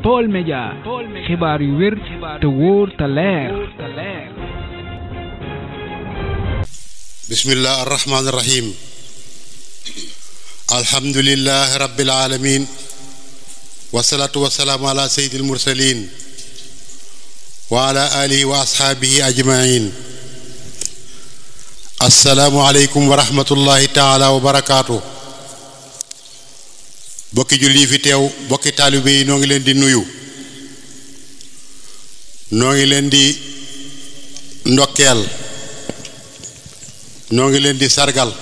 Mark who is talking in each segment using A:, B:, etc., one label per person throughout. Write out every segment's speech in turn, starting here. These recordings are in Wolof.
A: Baol Média xibaar yu wér te wóor te leer.
B: bismillah arrahman arrahim alhamdulillahi rabbil alamin wassalatu wassalamu ala sayyidil mursalin wa ala alihi wa ashabihi ajma'in. Assalamu alaikum wa rahmatullahi ta'ala wa barakatuh. bokki julli fi teew bokki taalibe yi noo ngi leen di nuyu, noo ngi leen di ndokkeel, noo ngi leen di sargal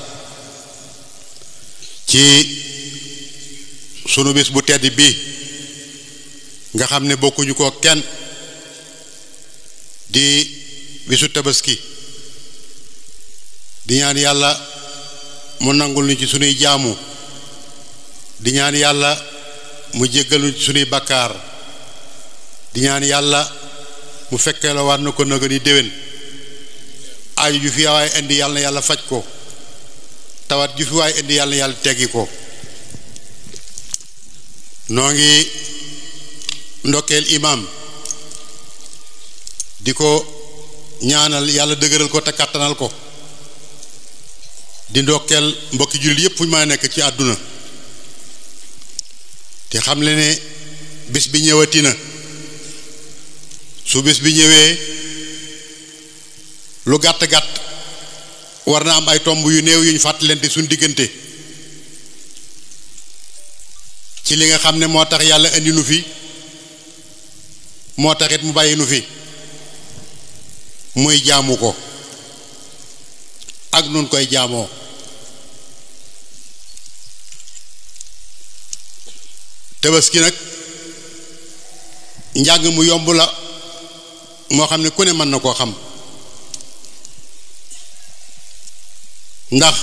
B: ci sunu bis bu tedd bi nga xam ne bokkuñu ko kenn di bisu tabaski. di ñaan yàlla mu nangul ñu ci sunuy jaamu, di ñaan yàlla mu jéggal ñu ci sunuy bakkaar, di ñaan yàlla mu fekkee la waat na ko naga ni déwén. aaju ju fi waay indi yàlla na yàlla faj ko, tawat ju fi waay indi yàlla na yàlla teggi ko. noo ngi ndokkeel imaam di ko ñaanal yàlla dëgëral ko te kàttanal ko, di ndokkeel mbokki jullit yépp fu ñu ma nekk ci àdduna te xam le ne bis bi ñëwati na. su bis bi ñëwee lu gàtt-gàtt war na am ay tomb yu néew yuñ fàttalante suñ diggante ci li nga xam ne moo tax yàlla indi nu fi, moo taxit mu bàyyi nu fi, muy jaamu ko ak nun koy jaamoo. tabaski nag njàng mu yomb la moo xam ne ku ne mën na koo xam, ndax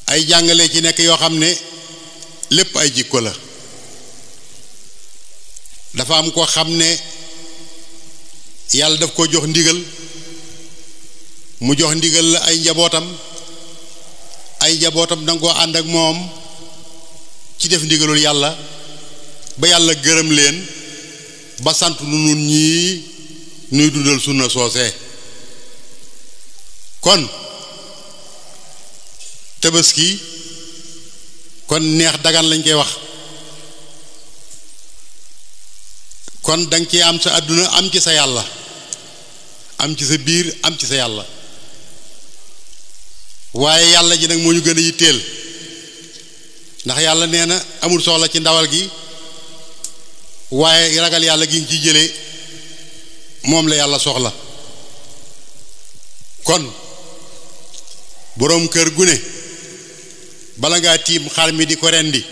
B: ay jàngale ci nekk yoo xam ne lépp ay jikko la. dafa am ko xam ne yàlla daf ko jox ndigal, mu jox ndigal la ay njabootam danga koo ànd ak moom ci def ndigalul yàlla ba yàlla gërëm leen ba sant nu nun ñii nuy dundal sunna soosee. kon tabaski kon neex dagan lañ koy wax. kon danga ci am sa àdduna am ci sa yàlla, am ci sa biir am ci sa yàlla. waaye yàlla ji nag moo ñu gën a yitteel, ndax yàlla nee na amul soxla ci ndawal gi, waaye ragal yàlla gi nga ciy jëlee moom la yàlla soxla. kon boroom kër gu ne bala ngaa tiim xar mi di ko rendi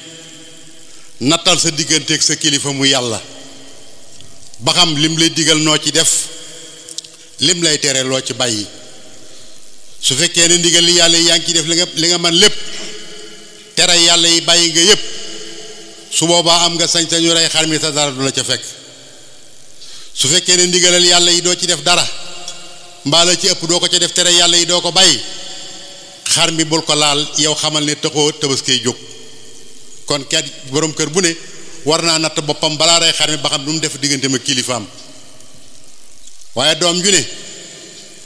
B: nattal sa digganteeg sa kilifa mu yàlla ba xam lim lay digal noo ci def, lim lay tere loo ci bàyyi. su fekkee ne ndigal li yàlla yi yaa ngi ciy def li nga man lépp, tere yàlla yi bàyyi nga yépp, su boobaa am nga sañ-sañu rey xar mi sa dara du la ca fekk. su fekkee ne ndigalal yàlla yi doo ci def dara, mbaa la ci ëpp doo ko ca def, tere yàlla yi doo ko bàyyi, xar mi bul ko laal, yow xamal ne taxoo tabaski jóg. kon kat boroom kër bu ne war naa natt boppam balaa rey xar mi ba xam du mu def digganteem ak kilifaam. waaye doom ju ne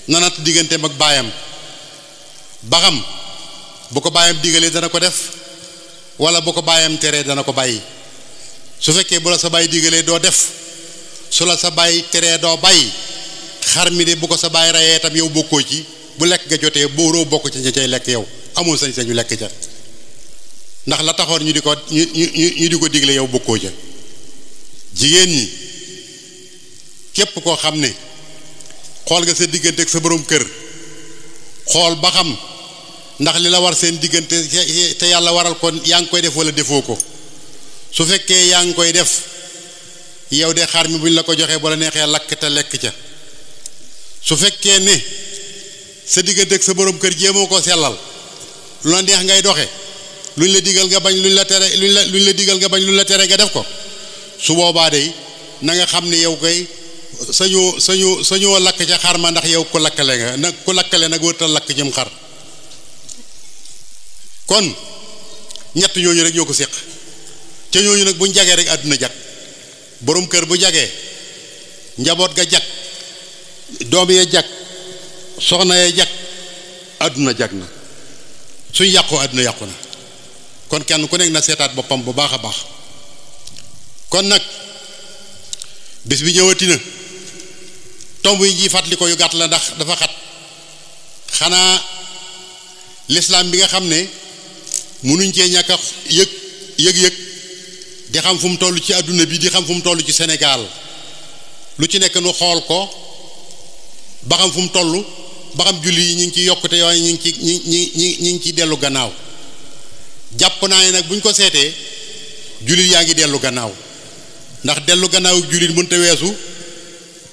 B: na natt digganteem ak baayam ba xam bu ko baayam digalee dana ko def wala bu ko baayam teree dana ko bàyyi. su fekkee bu la sa baay digalee doo def, su la sa baay teree doo bàyyi, xar mi de bu ko sa baay reyee tam yow bokkoo ci, bu lekk nga jotee booroo bokk ci ña cay lekk, yow amul sañ-sañu lekk ca, ndax la taxoon ñu di ko digle yow bokkoo ca. jigéen ñi képp koo xam ne xool nga sa diggante ak sa borom kër, xool ba xam ndax li la war seen diggante te yàlla waral ko yaa ngi koy def wala defoo ko. su fekkee yaa ngi koy def, yow de xar mi buñ la ko joxee bu la neexee lakk te lekk ca. su fekkee ne sa diggante ak sa borom kër jéemoo ko sellal, lu la neex ngay doxe, luñ la digal nga bañ, luñ la tere luñ la digal nga bañ, luñ la tere nga def ko, su boobaa de na nga xam ne yow koy sañoo lakk ca xar ma, ndax yow ku lakkale nga nag, ku lakkale nag wërtal lakk jëm xar. kon ñett ñooñu rek ñoo ko séq. ca ñooñu nag buñ jagee rek àdduna jag borom kër bu jagee njaboot ga jag doom ya jag soxna ya jag àdduna jag na suñ yàqoo àdduna yàqu na kon kenn ku nekk na seetaat boppam bu baax a baax kon nag bis bi ñëwati na tomb yi ji fàttali ko yu gàtt la ndax dafa xat xanaa lislaam bi nga xam ne mënuñ cee ñàkk a yëg di xam fu mu toll ci àdduna bi di xam fu mu toll ci Sénégal lu ci nekk nu xool ko ba xam fu mu toll ba xam julli yi ñu ngi ci yokkute yooyu ñu ngi ci dellu gannaaw jàpp naa ne nag bu ñu ko seetee jullit yaa ngi dellu gannaaw ndax dellu gannaaw jullit mënta weesu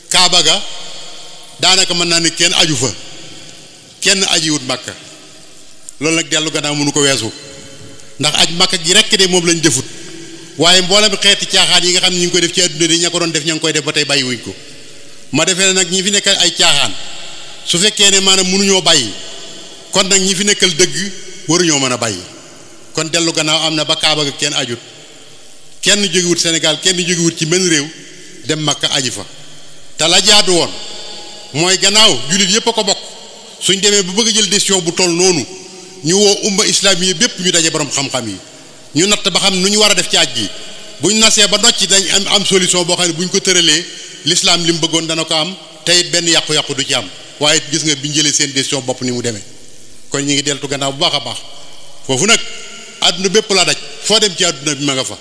B: kaaba ga daanaka mën naa ne kenn aju fa kenn ajiwut Makka loolu nag dellu gannaaw mënu ko weesu ndax aj Makka gi rekk de moom lañ defut waaye mboolem xeeti caaxaan yi nga xam ne ñu ngi koy def ci adduna di ña ko doon def ña ngi koy def ba tey bàyyiwuñ ko ma defee ne nag ñi fi nekk ay caaxaan su fekkee ne maanaam mënuñoo bàyyi kon nag ñi fi nekkal dëgg waruñoo mën a bàyyi kon dellu gannaaw am na ba kaaba ga kenn ajut kenn jógewut Sénégal kenn jógewut ci benn réew dem Makka aji fa te la jaadu woon mooy gannaaw jullit yépp a ko bokk suñ demee bu bëgg a jël décision bu toll noonu ñu woo umma islamiye bépp ñu daje borom xam-xam yi ñu natt ba xam nu ñu war a def ci aj gi buñ nasee ba nocci dañ am solution boo xam ne buñ ko tëralee l'islam li mu bëggoon dana ko am te it benn yàqu-yàqu du ci am waaye gis nga biñ jëlee seen décision bopp ni mu demee kon ñu ngi deltu gannaaw bu baax a baax foofu nag àdduna bépp la daj foo dem ci àdduna bi ma nga fa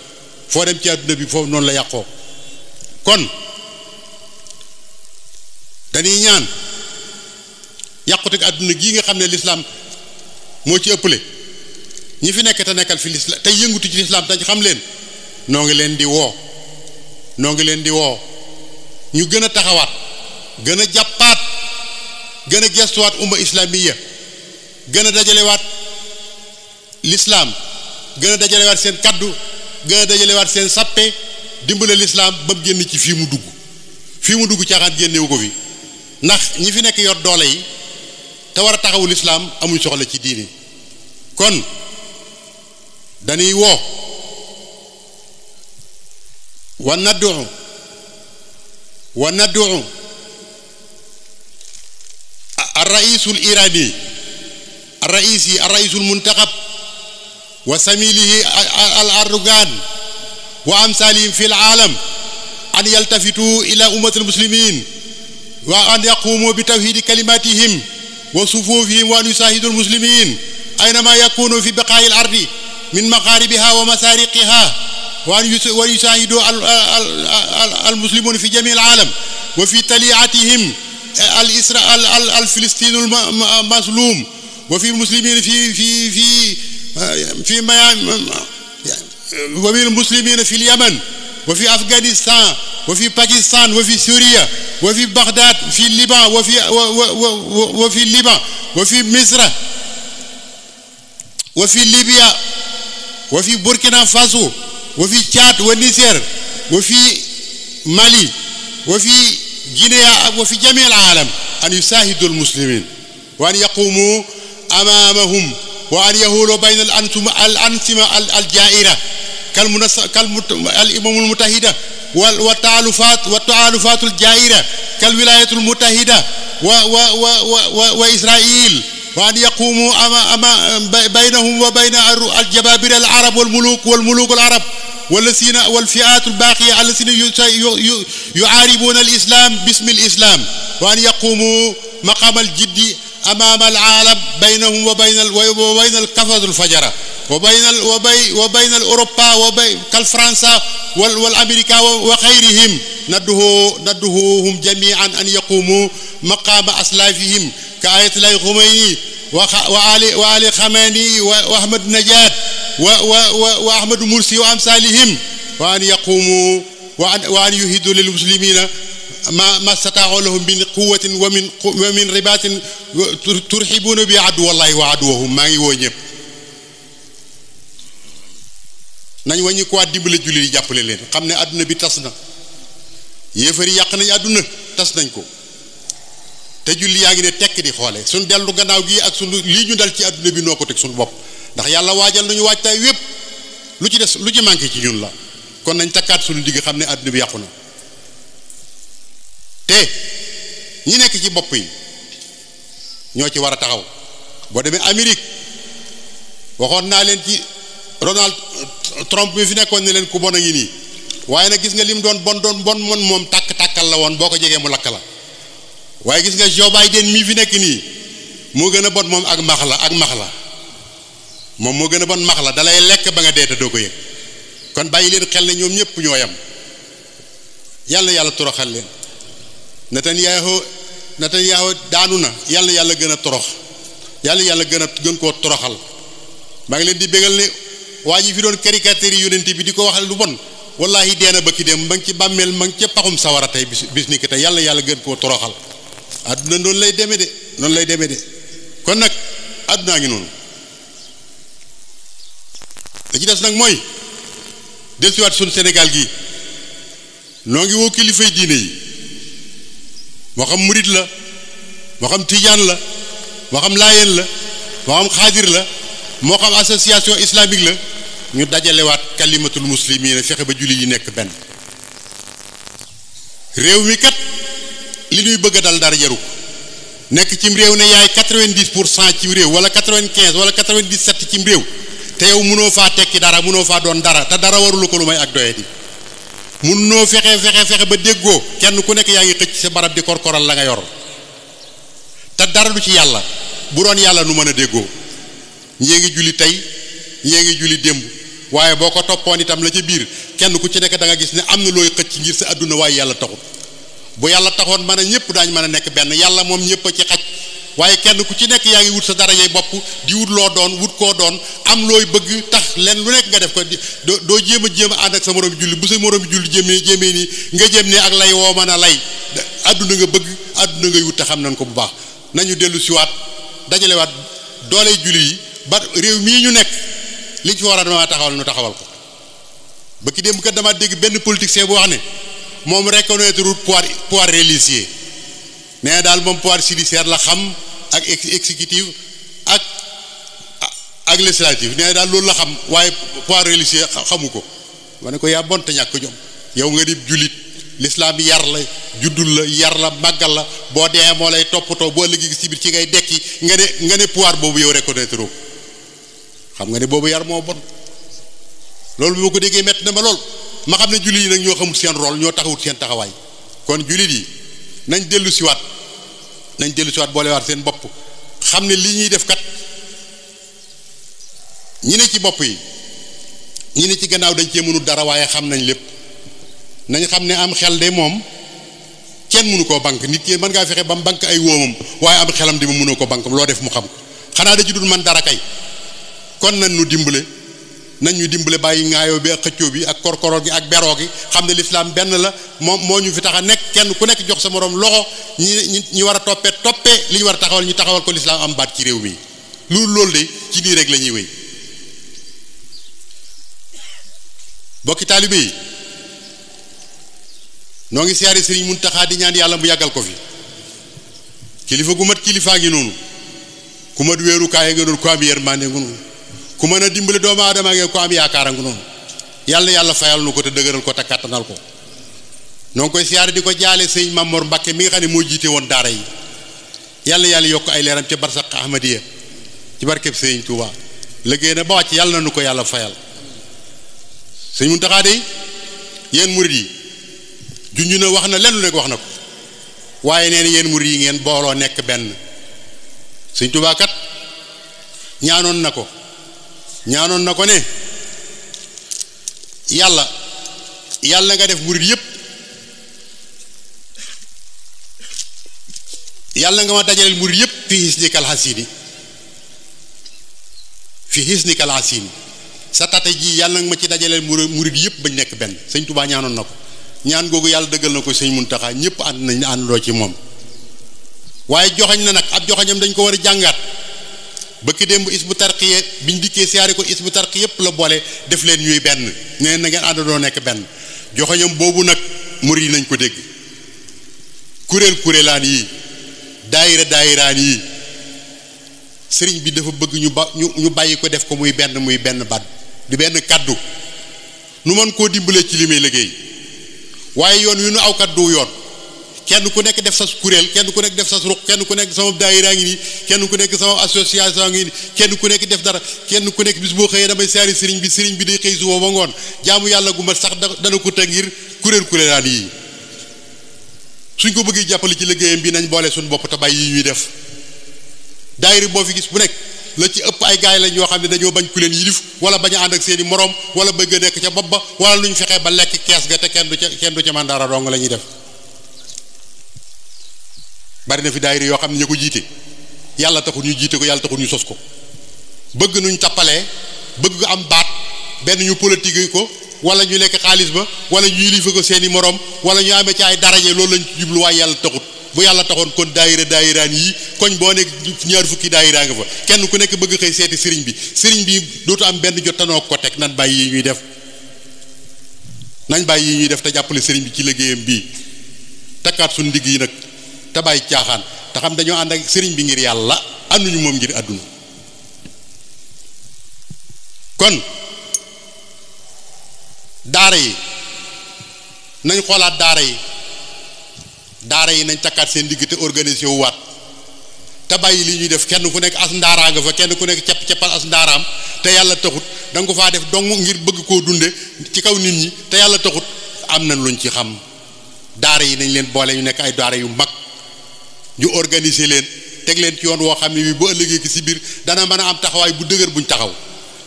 B: foo dem ci àdduna bi foofu noonu la yàqoo kon dañuy ñaan yàquteg àdduna gii nga xam ne l'islam moo ci ëppale ñi fi nekk te nekkal fi l'islam tey yëngutu ci l'islam te xam leen noo ngi leen di woo ñu gën a taxawaat gën a jàppaat gën a gestuwaat umma islamiya gën a dajalewaat l'islam gën a dajalewaat seen kaddu gën a dajalewaat seen sappe dimbale l'islam ba mu génn ci fii mu dugg caaxaan génnewu ko fi ndax ñi fi nekk yor doole yi te war a taxawu l'islam amuñ soxla ci diine kon dañuy woo wa nad'u الرئيس الإيراني الرئيس المنتخب وسميله الأردوغان وأمثالهم في العالم أن يلتفتوا إلى أمة المسلمين وأن يقوموا بتوحيد كلماتهم وصفوفهم وأن يساعدوا المسلمين أينما يكونوا في بقاع الأرض من مغاربها ومسارقها وأن يساعدوا المسلمون في جميع العالم وفي تليعتهم الفلسطين المظلوم وفي المسلمين في وفي المسلمين في اليمن وفي أفغانستان وفي باكستان وفي سوريا وفي بغداد في الليبان وفي الليبان وفي مصر وفي ليبيا وفي بوركينا فاسو وفي تشاد والنيجر وفي مالي وفي غينيا وفي جميع العالم أن يساعدوا المسلمين وأن يقوموا أمامهم وأن يهولوا بين الأنظمة الجائرة كالأمم المتحدة والتعالفات الجائرة كالولايات المتحدة وإسرائيل وأن يقوموا بينهم وبين الجبابرة العرب والملوك العرب والفئات الباقية الذين يعاربون الإسلام باسم الإسلام وأن يقوموا مقام الجد أمام العالم بينهم وبين الكفرة الفجرة وبين الأوروبا كالفرنسا والأمريكا وغيرهم ندعوهم جميعا أن يقوموا مقام أسلافهم كآية الله خميني وآل خميني وأحمد نجاد وأحمد مرسي وأمثالهم وأن يقوموا وأن يهدوا للمسلمين ما استطاعوا لهم من قوة ومن رباط ترحبون بعدو الله وعدوهم ما يوجب nañ wañi ko dimbale julli yi jàppale leen xam ne àdduna bi tas na yéefari yàq nañ àdduna tas nañ ko te julli yaa ngi ne tekk di xoole suñ dellu gannaaw gi ak suñ lii ñu dal ci àdduna bi noo ko teg suñu bopp ndax yàlla waajal nañu waajtaay wépp lu ci des lu ci manqué ci ñun la kon nañ takkaat suñu digg xam ne àdduna bi yàqu na te ñi nekk ci bopp yi ñoo ci war a taxaw boo demee Amérique waxoon naa leen ci Donald Trump mi fi nekkoon ne leen ku bon a ngi nii waaye nag gis nga lim doon bon moom tàkkal la woon boo ko jegee mu lakk la waaye gis nga Joe Biden mii fi nekk nii moo gën a bon moom ak max la moom moo gën a bon max la dalay lekk ba nga dee te doo ko yëg kon bàyyi leen xel ne ñoom ñëpp ñoo yam yàlla toroxal leen Netanyahu daanu na yàlla gën a torox yàlla gën koo toroxal maa ngi leen di bégal ne waa ji fi doon caricature yi yonent bi di ko waxal lu bon wallahi deena ba ki dem ma ngi ci bàmmeel ma ngi ca paxum sawara tey bis ni ki tey yàlla gën koo toroxal àdduna noonu lay demee de kon nag àddunaa ngi noonu da ci des nag mooy dellusiwaat suñu Sénégal gi noo ngi woo kilifay diine yi moo xam murit la moo xam tijaan la moo xam laayeen la moo xam xaadir la moo xam association islamique la ñu dajalewaat kalimatul muslimina fexe ba julli yi nekk benn réew mi kat li ñuy bëgg a dal dara jaru ko nekk cim réew ne yaay 90% cim réew wala 95 wala 97 cim réew te yow mënoo faa tekki dara mënoo faa doon dara te dara warulu ko lu may ak doyadi mënoo fexe ba déggoo kenn ku nekk yaa ngi xëcc sa barab di korkoral la nga yor te dara du ci yàlla bu doon yàlla nu mën a déggoo ñee ngi julli tey ñee ngi julli démb waaye boo ko toppoon itam la ca biir kenn ku ci nekk da nga gis ne am na looy xëcc ngir sa àdduna waaye yàlla taxut bu yàlla taxoon mën a ñëpp daañu mën a nekk benn yàlla moom ñëpp a ci xaj waaye kenn ku ci nekk yaa ngi wut sa dara yay bopp di wut loo doon wut koo doon am looy bëgg tax leen lu nekk nga def ko doo jéem a ànd ak sa morom julli bu sa morom julli jéemee nii nga jéem ne ak lay woo mën a lay àdduna nga bëgg àdduna ngay wut te xam nañ ko bu baax nañu dellu siwaat dajalewaat doole julli yi ba réew mii ñu nekk liñ fi war a dama taxawal nu taxawal ko ba ki démb kat dama dégg benn politicien bu wax ne moom reconnaître pouvoir religieux nee daal moom pouvoir judiciaire la xam ak exécutif ak législatif nee daal loolu la xam waaye pouvoir religieux xamu ko ma ne ko yaa bonte ñàkk jom yow nga di jullit l'islam yar la juddul la yar la màggal la boo dee moo lay toppatoo boo ëllëgee ci biir ci ngay dekki nga ne pouvoir boobu yow reconnaître ko xam nga ne boobu yar moo bon loolu bi ma ko déggee metti na ma lool ma xam ne jullit yi nag ñoo xamul seen rôle ñoo taxawut seen taxawaay kon jullit yi nañ dellu siwaat boolewaat seen bopp xam ne li ñuy def kat ñi ne ci bopp yi ñi ne ci gannaaw dañ cee mënul dara waaye xam nañ lépp nañ xam ne am xel de moom kenn mënu koo bank nit ki mën ngaa fexe ba mu bank ay wóomam waaye am xelam di mu mënoo ko bank loo def mu xam ko xanaa da ci dul man dara kay kon nañ ñu dimbale bàyyi ŋaayoo bi ak xëccoo bi ak korkoroo gi ak beroo gi xam ne lislaam benn la moom moo ñu fi tax a nekk kenn ku nekk jox sa moroom loxo ñi war a toppee li ñu war a taxawal ñu taxawal ko lislaam am baat ci réew mi loolu de ci nii rek la ñuy wéy bokki taalibe yi noo ngi siyaare Sëriñ Muntaxa di ñaan yàlla mu yàggal ko fi kilifa gu mat kilifaa ngi noonu ku mat wéerukaay nga noonu ku am yërmande nga noonu ku mën a dimbale doomu aadama ngeen ko am yaakaar nga noonu yàlla fayal nu ko te dëgëral ko te kàttanal ko noo ngi koy siyaare di ko jaale sëñ Mamor Mbakke mi nga xam ne moo jiite woon daara yi yàlla yokk ay leeram ca barsaq ahmadiya ci barkeb sëñ Touba liggéey na ba wàcc yàlla na nu ko yàlla fayal sëñ Muntaxa de yéen murid yi junj na wax na lenn lu nekk wax na ko waaye nee na yéen murid yi ngeen booloo nekk benn sëñ Touba kat ñaanoon na ko ne yàlla nga def murid yépp yàlla nga ma dajaleel murid yépp fi hisnikal hasini sa tate ji yàlla nga ma ci dajaleel murid yépp bañ nekk benn sëñ Touba ñaanoon na ko ñaan googu yàlla dëggal na ko sëñ Muntaxa ñëpp ànd nañ àndandoo ci moom waaye joxañ na nag ab joxañam dañ ko war a jàngaat bëkk démb isbu tarqiya biñ dikkee siyaare ko isbu tarqiya yëpp la boole def leen ñuy benn nee na ngeen àndandoo nekk benn joxañam boobu nag murid yi nañ ko dégg kuréelaan yi daayiraan yi sëriñ bi dafa bëgg ñu bàyyi ko def ko muy benn baat di benn kaddu nu mën koo dimbalee ci li may liggéey waaye yoon wi nu aw kaddu yoon kenn ku nekk def sa kuréel kenn ku nekk def sa ruq kenn ku nekk sama daayira ngi nii kenn ku nekk sama association ngi nii kenn ku nekk def dara kenn ku nekk bis boo xëyee damay siyaari sëriñ bi day xëy suba ba ngoon jaamu yàlla gu mat sax dana ko teg ngir kuréelaan yi suñ ko bëggee jàppale ci liggéeyam bi nañ boole suñu bopp te bàyyi yi ñuy def daayira boo fi gis bu nekk la ci ëpp ay gaay lañ yoo xam ne dañoo bañ ku leen yilif wala bañ a ànd ak seeni morom wala bëgg a nekk ca bopp ba wala lu ñu fexee ba lekk kees ga te kenn du ca mandara dong la ñuy def bari na fi daayira yoo xam ne ñu ko jiite yàlla taxul ñu jiite ko yàlla taxul ñu sos ko bëgg nuñ tappalee bëgg am baat benn ñu politique ko wala ñu lekk xaalis ba wala ñu yilife ko seeni morom wala ñu amee ci ay daraje loolu lañ ci jublu waaye yàlla taxut bu yàlla taxoon kon daayiraan yi koñ boo nekk ñaar fukki daayira nga fa kenn ku nekk bëgg xëy seeti sëriñ bi dootu am benn jot tanoo ko teg nañ bàyyi yi ñuy def te jàppale sëriñ bi ci liggéeyam bii takkaat suñu ndigg yi nag te bàyyi caaxaan te xam dañoo ànd ak sëriñ bi ngir yàlla ànduñu moom ngir àdduna kon daara yi nañ xoolaat daara yi nañ takkaat seen digg te organisé wu waat te bàyyi li ñuy def kenn ku nekk as ndaaraa nga fa kenn ku nekk ceppal as ndaaraam te yàlla taxut da nga ko faa def dong ngir bëgg koo dunde ci kaw nit ñi te yàlla taxut am na luñ ci xam daara yi nañ leen boole ñu nekk ay daara yu mag ñu organiser leen teg leen ci yoon woo xam ne bi bu ëllëgee ki si biir dana mën a am taxawaay bu dëgër buñ taxaw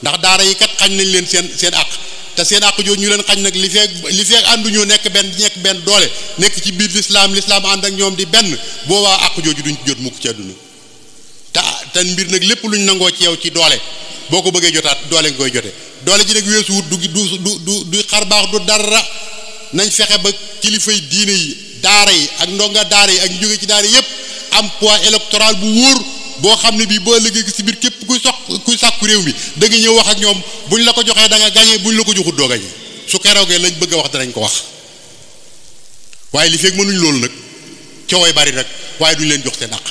B: ndax daara yi kat xañ nañ leen seen àq te seen àq jooju ñu leen xañ nag li feek ànduñoo nekk benn doole nekk ci biir lislaam ànd ak ñoom di benn boobaa àq jooju duñ ci jot mukk ci àdduna te mbir nag lépp luñ nangoo ci yow ci doole boo ko bëggee jotaat doole nga koy jote doole ji nag weesu wut du xar baax du dara nañ fexe ba kilifay diine yi daara yi ak ndonga daara yi ak ñu jóge ci daara yépp am poids électoral bu wóor boo xam ne bii boo liggéey ci biir képp kuy sàkku réew mi da nga ñëw wax ak ñoom buñ la ko joxee da nga gañe buñ la ko joxut doo gañe su keroogee lañ bëgg a wax danañ ko wax waaye li fekk mënuñ loolu nag cooway bari nag waaye duñ leen jox seen àq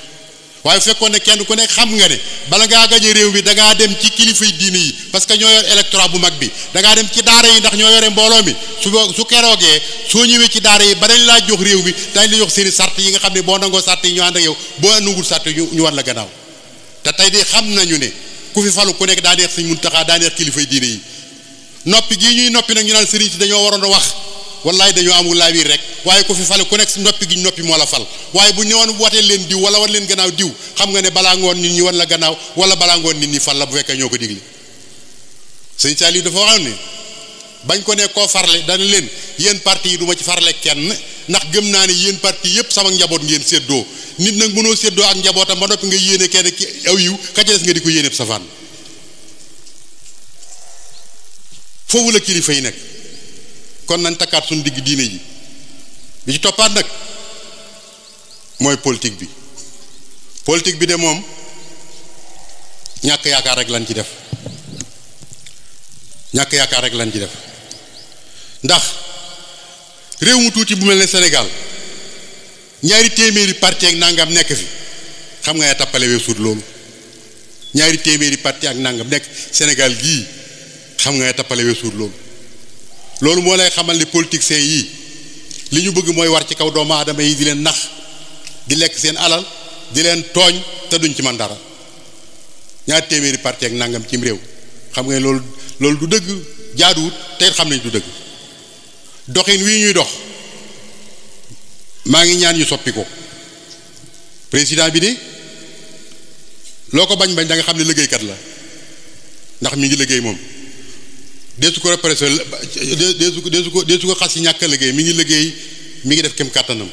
B: waaye fekkoon ne kenn ku nekk xam nga ne bala ngaa gañe réew mi da ngaa dem ci kilifay diine yi parce que ñoo yor électorat bu mag bi da ngaa dem ci daara yi ndax ñoo yore mbooloo mi su keroogee soo ñëwee ci daara yi ba dañ laa jox réew mi dañ la jox seeni sart yi nga xam ne boo nangoo sart yi ñu ànd ak yow boo nangul sart ñu war la gannaaw te tey de xam nañu ne ku fi falu ku nekk daa neex Sëñ Muntaxa daa neex kilifay diine yi noppi gii ñuy noppi nag ñu naan sëriñ si dañoo waroon a wax wallaay dañoo amul laa wiir rek waaye ku fi falu ku nekk noppi gi noppi moo la fal waaye bu ñu woon watee leen diw wala wan leen gannaaw diw xam nga ne balaa ngoon nit ñi wan la gannaaw wala balaa ngoon nit ñi fal la bu fekkee ñoo ko digle Sëñ Saliou dafa waxoon ne bañ ko ne koo farle dana leen yéen parti yi du ma ci farle kenn ndax gëm naa ne yéen parti yépp sama njaboot ngeen séddoo nit nag mënoo séddoo ak njabootam ba noppi nga yéene kenn ki aw yiw ka ca des nga di ko yéene safaan foofu la kilifa yi nekk kon nañ takkaat suñu digg diine ji bi ci toppaat nag mooy politique bi de moom ñàkk yaakaar rek lañ ci def ndax réew mu tuuti bu mel ne Sénégal ñaari téeméeri parti ak nangam nekk fi xam nga tappale weesuut loolu ñaari téeméeri parti ak nangam nekk Sénégal gii xam nga tappale weesuut loolu moo lay xamal ne politiciens yi li ñu bëgg mooy war ci kaw doomu aadama yi di leen nax di lekk seen alal di leen tooñ te duñ ci man dara ñaari téeméeri parti ak nangam cim réew xam nga loolu du dëgg jaaduwut te xam nañ du dëgg doxin wii ñuy dox maa ngi ñaan ñu soppi ko président bi de loo ko bañ da nga xam ne liggéeykat la ndax mi ngi liggéey moom deesu ko repressé deesu ko xas yi ñàkk a liggéey mi ngi liggéey mi ngi def kem kàttanam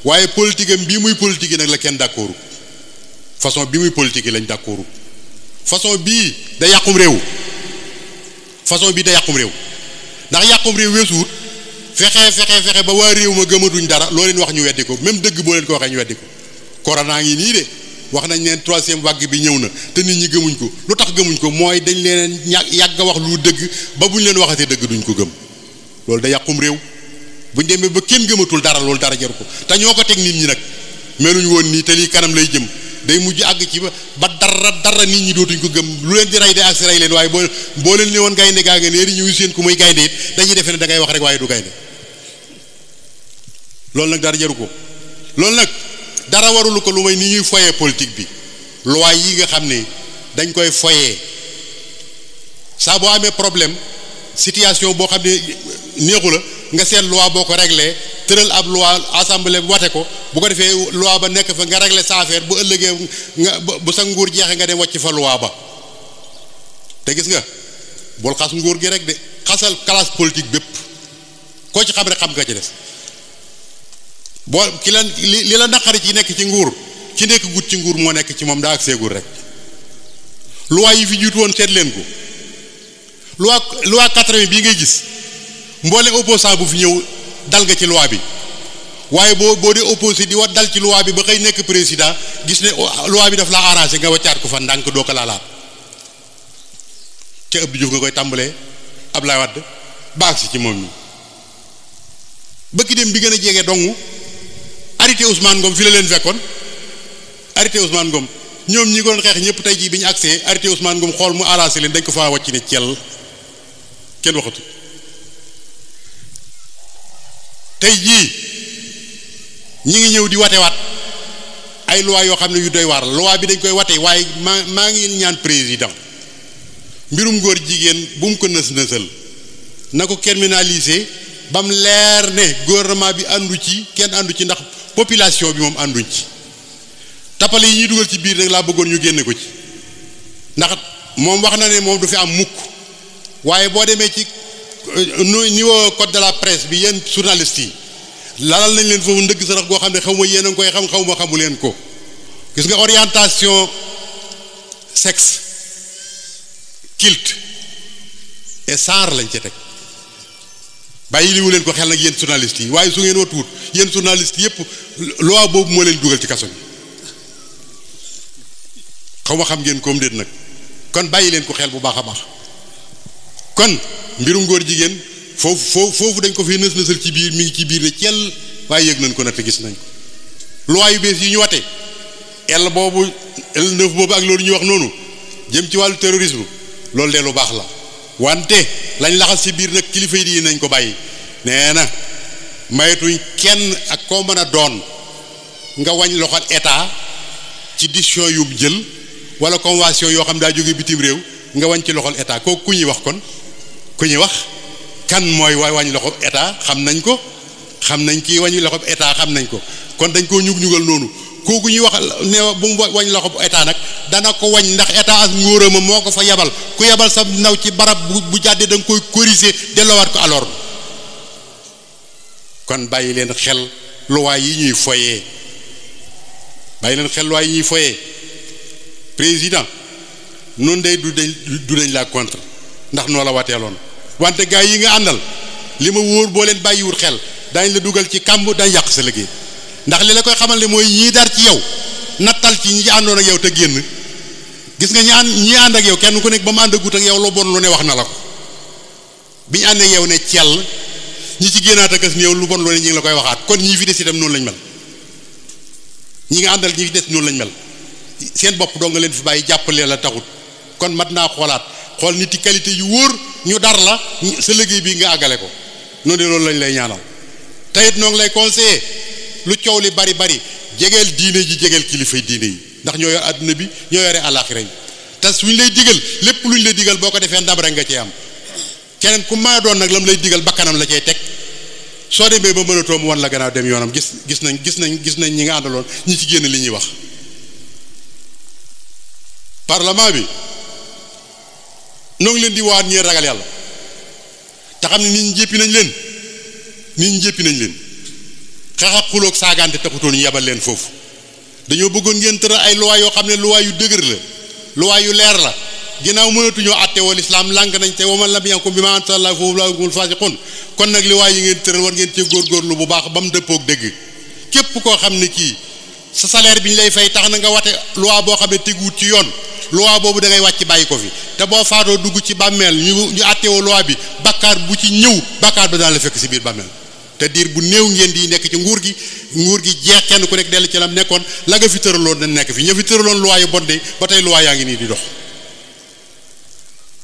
B: waaye politique am bii muy politique nag la kenn d'accordu façon bii muy politique lañ d'accordu façon bii da yàqum réew ndax yàqum réew weesuwut fexe ba waa réew ma gëmatuñ dara loo leen wax ñu weddi ko même dëgg boo leen ko waxee ñu weddi ko corona ngi nii de wax nañ leen troisième vague bi ñëw na te nit ñi gëmuñ ko lu tax gëmuñ ko mooy dañ leen yàgg a wax lu dëgg ba buñ leen waxatee dëgg duñ ko gëm loolu da yàqum réew buñ demee ba kenn gëmatul dara loolu dara jaru ko te ñoo ko teg nit ñi nag meluñ woon nii te lii kanam lay jëm day mujj àgg ci ba dara nit ñi dootuñ ko gëm lu leen di rey de ak si rey leen waaye boo leen ne woon gaynde gaa nga neeri ñëw seen ku muy gaynde it dañuy defe ne da ngay wax rek waaye du gaynde loolu nag dara jaru ko loolu nag dara warulu ko lu may ni ñuy foyee politique bi loi yi nga xam ne dañ koy foyee saa boo amee problème situation boo xam ne neexu la nga seet loi boo ko réglé tëral ab loi assemblée wate ko bu ko defee loi ba nekk fa nga réglé sa affaire bu ëllëgee nga bu sa nguur jeexee nga dem wàcc fa loi ba te gis nga bul xas nguur gi rek de xasal classe politique bépp koo ci xam rek xam nga ci des boo ki la li la naqari ci nekk ci nguur ci nekk gut ci nguur moo nekk ci moom daa ak seegul rek loi yi fi jiitu woon seet leen ko loi 80 bii ngay gis mboole opposant bu fi ñëw dal nga ci loi bi waaye boo dee opposé di wat dal ci loi bi ba xëy nekk président gis ne loi bi daf laa arrangé nga waccaat ko fa ndànk doo ko laalaat ca Abdou Diouf nga koy tàmbalee Ablaye Wade baag si ci moom mi bëkki dem bi gën a jege dongu arrêté Ousmane Ngom fi la leen fekkoon arrêté Ousmane Ngom ñoom ñi ko doon xeex ñëpp tey jii bi ñu agsee arrêté Ousmane Ngom xool mu arrangé leen dañ ko faa wàcc ne cel kenn waxatu tey jii ñi ngi ñëw di watewaat ay loi yoo xam ne yu doy waar la loi bi dañ koy wate waaye maa ngi ñaan président mbirum góor jigéen bu mu ko nës-nësal na ko criminaliser ba mu leer ne gouvernement bi àndu ci kenn àndu ci ndax population bi moom ànduñ ci tappale yi ñuy dugal ci biir nag laa bëggoon ñu génne ko ci ndax moom wax na ne moom du fi am mukk waaye boo demee ci niveau code de la presse bi yéen journalistes yi lalal nañ leen foofu ndëgg sarax goo xam ne xaw ma yéen a ngi koy xam xaw ma xamu leen ko gis nga orientation sexe culte et genre lañ ci teg bàyyi liwu leen ko xel nag yéen journalistes yi waaye su ngeen watuwut yéen journalistes yëpp loi boobu moo leen dugal ci kaso bi xaw ma xam ngeen koom déet nag kon bàyyi leen ko xel bu baax a baax kon mbirum góor jigéen foofu dañ ko fi nës-nësal ci biir mi ngi ci biir ne cel waaye yëg nañ ko nag te gis nañ ko loi yu bees yi ñu wate L9 boobu ak loolu ñuy wax noonu jëm ci wàllu terrorisme loolu de lu baax la wante lañ laxas ci biir nag kilifa yi nañ ko bàyyi nee na mayetuñ kenn ak koo mën a doon nga wañ loxol état ci décision yu mu jël wala convention yoo xam daa jóge bitim réew nga wañ ci loxol état kooku ku ñuy wax kon ku ñuy wax kan mooy wañ loxo état xam nañ ko xam nañ kii wañ loxo état xam nañ ko kon dañ koo ñugal noonu kooku ñuy wax ne bu mu wañ loxo état nag dana ko wañ ndax état ak ngóorama moo ko fa yabal ku yabal sa ndaw ci barab bu jàddee da nga koy corriger delloowaat ko alors kon bàyyi leen xel luwaay yi ñuy foyee bàyyi leen xel luwaay yi ñuy foyee président noonu day du dañ la contre ndax noo la wateeloon wante gars yi nga àndal li ma wóor boo leen bàyyiwul xel dañ la dugal ci kàmb dañ yàq sa liggéey ndax li la koy xamal ne mooy ñii dar ci yow nattal ci ñi àndoon ak yow te génn gis nga ñi ànd ak yow kenn ku nekk ba mu ànd agut ak yow lu bon lu ne wax na la ko bi ñu ànd ak yow ne cell ñi ci génnaat ak néew lu bon lu ne ñi ngi la koy waxaat kon ñii fi des itam noonu lañ mel ñi nga àndal ñi fi des noonu lañ mel seen bopp doo nga leen fi bàyyi jàppale la taxut kon mat naa xoolaat xool nit yi qualité yu wóor ñu dar la sa liggéey bi nga àggale ko noonu de loolu lañ lay ñaanal teyit noo ngi lay conseiller lu coow li bari jegeel diine ji jegeel kilifay diine yi ndax ñoo yor àdduna bi ñoo yore àllaaxira yi te suñ lay digal lépp luñ lay digal boo ko defee ndam rek nga cee am keneen ku maa doon nag lam lay digal bakkanam la cay teg soo demee ba mënatoo mu wan la gannaaw dem yoonam gis nañ ñi nga àndaloon ñi ci génn li ñuy wax parlement bi noo ngi leen di waat ñi ragal yàlla te xam ne nit ñi jéppi nañ leen xeex ak xuloog saagante taxutoon ñu yebal leen foofu dañoo bëggoon ngeen tëral ay loi yoo xam ne loi yu dëgër la loi yu leer la ginnaaw mënatuñoo àtte wal islaam lànk nañ te waman lam yankum bimaa anzalallaahu fa ulaa'ika humul faasiquun kon nag loi yi ngeen tëral war ngeen cee góorgóorlu bu baax ba mu dëppoog dëgg képp koo xam ne kii sa salaire bi ñu lay fay tax na nga wate loi boo xam ne teguwut ci yoon loi boobu da ngay wàcc bàyyi ko fi te boo faatoo dugg ci bàmmeel ñu àttewoo loi bi bakkaar bu ci ñëw bakkaar ba daan la fekk si biir bàmmeel te diir bu néew ngeen di nekk ci nguur gi jeex kenn ku nekk dellu ci lam nekkoon la nga fi tëraloon na nekk fi ña fi tëraloon loi yu bon de ba tey loi yaa ngi nii di dox.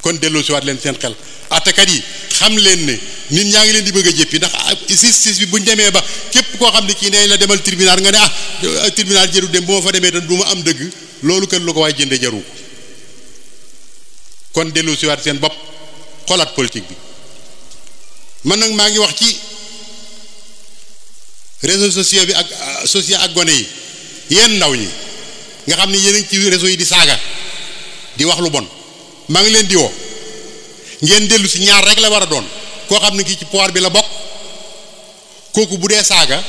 B: kon delloo si waat leen seen xel attakat yi xam leen ne nit ñaa ngi leen di bëgg a jéppi ndax justice bi buñ demee ba képp koo xam ne kii nee la demal tribunal nga ne tribunal jëru dem bu ma fa demee tam du ma am dëgg loolu kan lu ko waay jënde jaru kon delloo si waat seen bopp xoolaat politique bi. man nag maa ngi wax ci réseaux sociaux bi ak gone yi yéen ndaw ñi nga xam ne yéen a ngi ci réseau yi di saaga di wax lu bon maa ngi leen di woo ngeen dellu si ñaar rek la war a doon koo xam ne kii ci pouvoir bi la bokk kooku bu dee saaga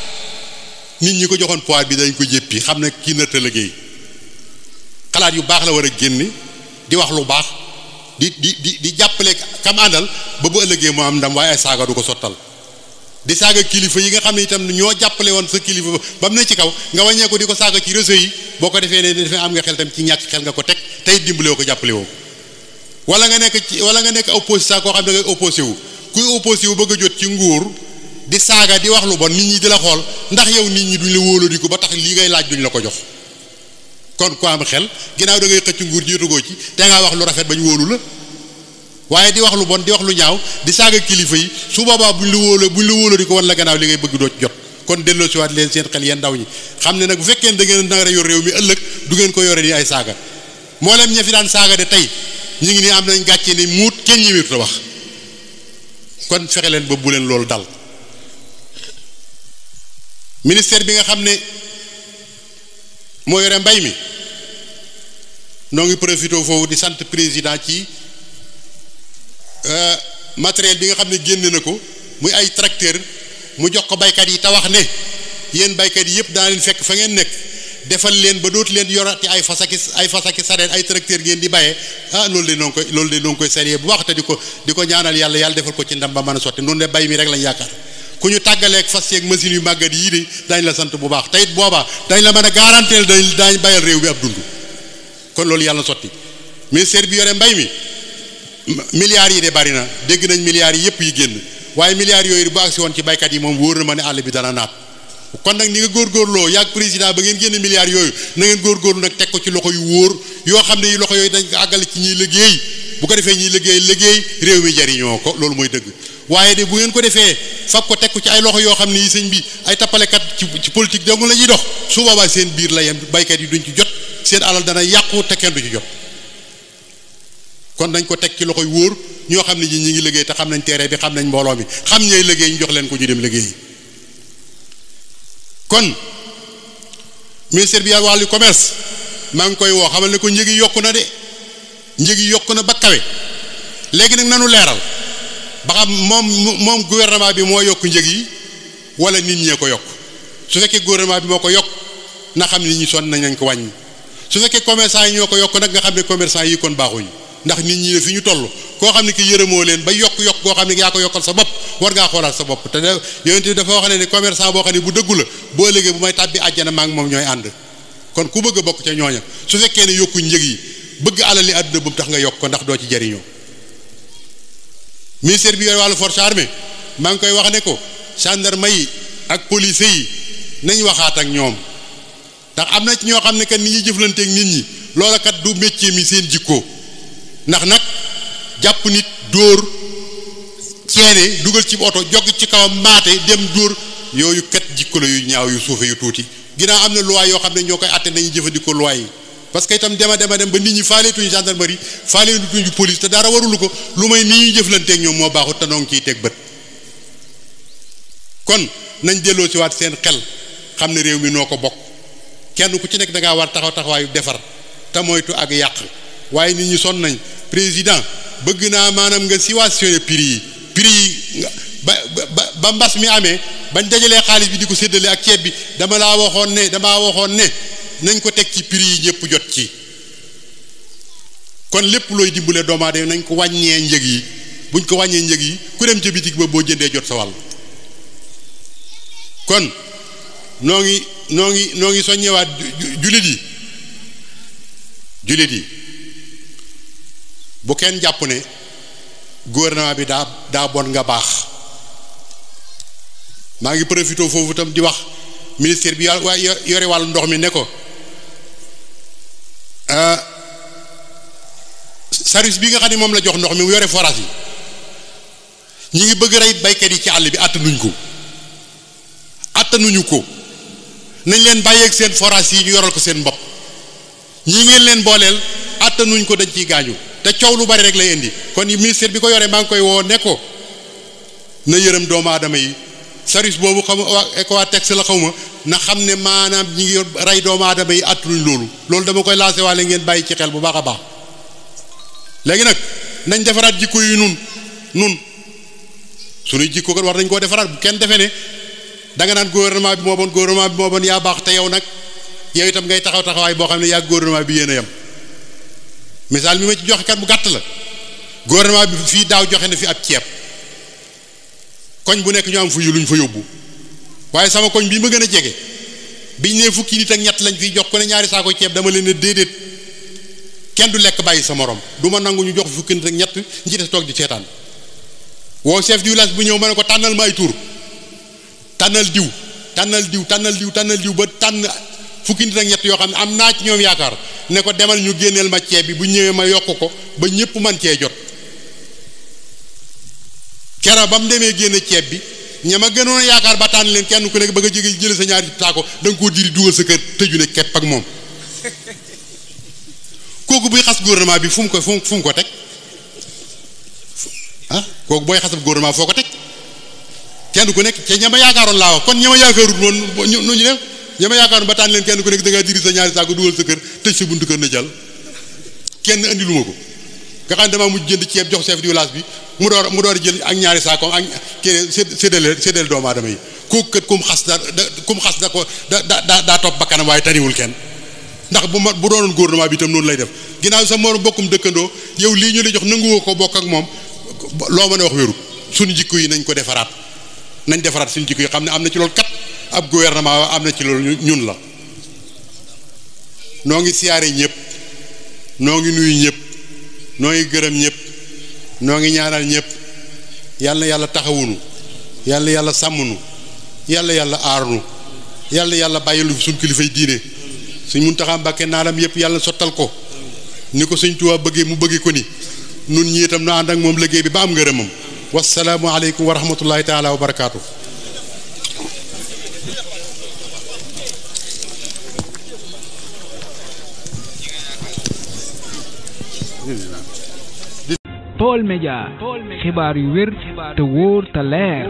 B: nit ñi ko joxoon pouvoir bi dañ ko jéppi xam ne kii nërta liggéey xalaat yu baax la war a génn di wax lu baax di jàppale kam àndal ba bu ëllëgee moo am ndam waaye ay saaga du ko sottal di saaga kilifa yi nga xam ne itam ñoo jàppale woon sa kilifa ba mu ne ci kaw nga wàññee ko di ko saaga ci réseau yi boo ko defee ne dafay am nga xel tam ci ñàkk xel nga ko teg tey dimbale ko jàppale woo wala nga nekk opposition koo xam ne ngay opposé wu kuy opposé wu bëgg a jot ci nguur di saaga di wax lu bon nit ñi di la xool ndax yow nit ñi duñ la wóoloo di ko ba tax lii ngay laaj duñ la ko jox kon ku am xel ginnaaw da ngay xëcc nguur jiitugoo ci te ngaa wax lu rafet bañ wóolu la waaye di wax lu bon di wax lu ñaaw di saaga kilifa yi su boobaa buñ la wóoloo di ko wan la gannaaw li ngay bëgg doo ci jot kon delloo si waat leen seen xel yeen ndaw ñi xam ne nag bu fekkee da ngeen nangara yor réew mi ëllëg du ngeen ko yore ni ay saaga mboolem ña fi daan saaga de tey ñu ngi nii am nañ gàcce ni muut kenn ñëwee ta wax kon fexe leen ba bu leen loolu dal ministère bi nga xam ne moo yore mbay mi noo ngi profité foofu di sant président ci matériel bi nga xam ne génne na ko muy ay tracteur mu jox ko baykat yi te wax ne yéen baykat yi yëpp dana leen fekk fa ngeen nekk defal leen ba dootu leen yorati ay fasaki sareet ay tracteur ngeen di bayee loolu de noo ngi koy saluer bu baax te di ko ñaanal yàlla defal ko ci ndam ba mën a sotti noonu de bay mi rek lañ yaakaar ku ñu tàggaleeg fas yeeg machine yu màggat yii de dañ la sant bu baax te it boobaa dañ la mën a garanteel dañ bayal réew bi ab dund kon loolu yàlla sotti ministère bi yore mbay mi milliards yi de bari na dégg nañ milliards yi yëpp yi génn waaye milliards yooyu bu agsi woon ci baykat yi moom wóor na ma ne àll bi dana naat kon nag ni nga góorgóorloo yàgg président ba ngeen génne milliards yooyu na ngeen góorgóorlu nag teg ko ci loxo yu wóor yoo xam ne yu loxo yooyu dañ ko àggale ci ñiy liggéey bu ko defee ñiy liggéey réew mi jariñoo ko loolu mooy dëgg waaye de bu ngeen ko defee fab ko teg ko ci ay loxo yoo xam ne yi sëñ bi ay tappalekat ci politique dong la ñuy dox su boobaa seen biir la yem baykat yi duñ ci jot seen alal dana yàqu te kenn du ci jot kon dañ ko teg ci loxo yu wóor ñoo xam ne ñi ngi liggéey te xam nañ terrain bi xam nañ mbooloo mi xam ñooy liggéey ñu jox leen ko ñu dem liggéey kon ministère bi wàllu commerce maa ngi koy woo xamal ne ko njëg yi yokku na de njëg yi yokku na ba kawe léegi nag nanu leeral ba xam moom gouvernement bi moo yokk njëg yi wala nit ñee ko yokk su fekkee gouvernement bi moo ko yokk na xam ne nit ñi sonn nañ ko wàññi su fekkee commerçant yi ñoo ko yokk nag nga xam ne commerçant yi kon baaxuñu ndax nit ñi ne fi ñu toll koo xam ne ki yërëmoo leen ba yokk goo xam ne yaa ko yokkal sa bopp war ngaa xoolaat sa bopp te yonent bi dafa wax ne commerçant boo xam ne bu dëggu la boo ëllëgee bu may tàbbi àjjana maa ngi moom ñooy ànd kon ku bëgg a bokk ca ñooña su fekkee ne yokkuñ njëg yi bëgg alali àdduna bu tax nga yokk ko ndax doo ci jariñoo ministère bi yore wàllu force armée maa ngi koy wax ne ko gendarme yi ak police yi nañ waxaat ak ñoom ndax am na ci ñoo xam ne kat ni ñuy jëflanteeg nit ñi loola kat du métier mi seen jikko ndax nag jàpp nit dóor ceene dugal ci oto jog ci kawam maate dem dóor yooyu kat jikko la yu ñaaw yu suufe yu tuuti ginnaaw am na loi yoo xam ne ñoo koy àtte nañu jëfandikoo loi yi parce que itam dem ba nit ñi faaleetuñu gendarmerie faaleetuñu police te dara warulu ko lu may ni ñuy jëflanteeg ñoom moo baaxut te noo ngi ciy teg bët kon nañ delloo si waat seen xel xam ne réew mi noo ko bokk kenn ku ci nekk da ngaa war taxawaayu defar te moytu ak yàq waaye nit ñi sonn nañ président bëgg naa maanaam nga subventionné prix yi ba mbas mi amee bañ dajalee xaalis bi di ko séddale ak ceeb bi damaa waxoon ne nañ ko teg ci prix yi ñëpp jot ci kon lépp looy dimbale doomu aadama nañ ko wàññee njëg yi buñ ko wàññee njëg yi ku dem ca bitig ba boo jëndee jot sa wàll kon noo ngi soññewaat jullit yi bu kenn jàpp ne gouvernement bi daa bon nga baax maa ngi profité foofu itam di wax ministère bi yore wàllu ndox mi ne ko service bi nga xam ne moom la jox ndox mi mu yore forage yi ñi ngi bëgg rey baykat yi ci àll bi attanuñu ko nañ leen bàyyeeg seen forage yi ñu yoral ko seen bopp ñi ngeen leen booleel attanuñ ko dañ ciy gaañu te coow lu bari rek lay indi kon ministère bi ko yore maa ngi koy woo ne ko na yërëm doomu aadama yi service boobu xam Ecowatex la xaw ma na xam ne maanaam ñi ngi rey doomu aadama yi attanuñ loolu dama koy lancé waale ngeen bàyyi ci xel bu baax a baax léegi nag nañ defaraat jikko yi nun suñuy jikko kat war nañ koo defaraat bu kenn defee ne danga naan gouvernement bi moo bon yaa baax te yow nag yow itam ngay taxawaay boo xam ne yaa gouvernement bi yéen a yem misaal mi ma ci joxe kat bu gàtt la gouvernement bi fii daaw joxe na fi ab ceeb koñ bu nekk ñu am fu luñ fa yóbbu waaye sama koñ bii ma gën a jege biñ ne fukki nit ak ñett lañ fiy jox ko ne ñaari saako ceeb dama leen ne déedéet kenn du lekk bàyyi sa morom du ma nangu ñu jox fukki nit ak ñett ñi ci des toog di seetaan woo chef du village bu ñëw ma ne ko tànnal ma ay tur tànnal diw ba tànn fukki nit ak ñett yoo xam ne am naa ci ñoom yaakaar ne ko demal ñu génneel ma ceeb bi bu ñëwee ma yokk ko ba ñëpp man cee jot kera ba mu demee génne ceeb bi ña ma gënoon a yaakaar ba tànn leen kenn ku nekk ba nga jóge jële sa ñaari saako da nga koo diri dugal sa kër tëju ne kepp ak moom kooku buy xas gouvernement bi fu mu ko teg kooku booy xasab gouvernement foo ko teg kenn ku nekk ca ña ma yaakaaroon laa wax kon ña ma yaakaarut woon ñu def ña ma yaakaaroon ba tànn leen kenn ku nekk da ngaa diri sa ñaari saako dugal sa kër tëj sa buntu kër na jàll kenn andi lu ma ko nga xam ne damaa mujj jënd ceeb jox chef du village bi mu door jël ak ñaari saako ak kii séddale doomu aadama yi kooku kat kum xas da ko daa topp bakkanam waaye taniwul kenn ndax bu doonoon gouvernement bi itam noonu lay def ginnaaw sa morom bokkum dëkkandoo yow lii ñu lay jox nanguwoo ko bokk ak moom loo mën a wax wérut suñu jikko yi nañ ko defaraat suñu jikko yi xam ne am na ci loolu kat ab gouvernement am na ci loolu ñun la noo ngi siyaare ñëpp noo ngi nuyu ñëpp noo ngi gërëm ñëpp noo ngi ñaanal ñëpp yàlla yàlla taxawunu yàlla sàmmunu yàlla aarnu yàlla bàyyilu fi suñu kilifay diine suñ Muntaxa Mbàkke naalam yëpp yàlla sottal ko ni ko Sëñ Tuubaa bëggee mu bëggee ko ni nun ñi itam nu ànd ak moom liggéey bi ba am ngërëmam wassalaamu aleykum wa rahmatullahi taala wa barakaatu.
A: Baol Médias xibaar yu wér te wóor te leer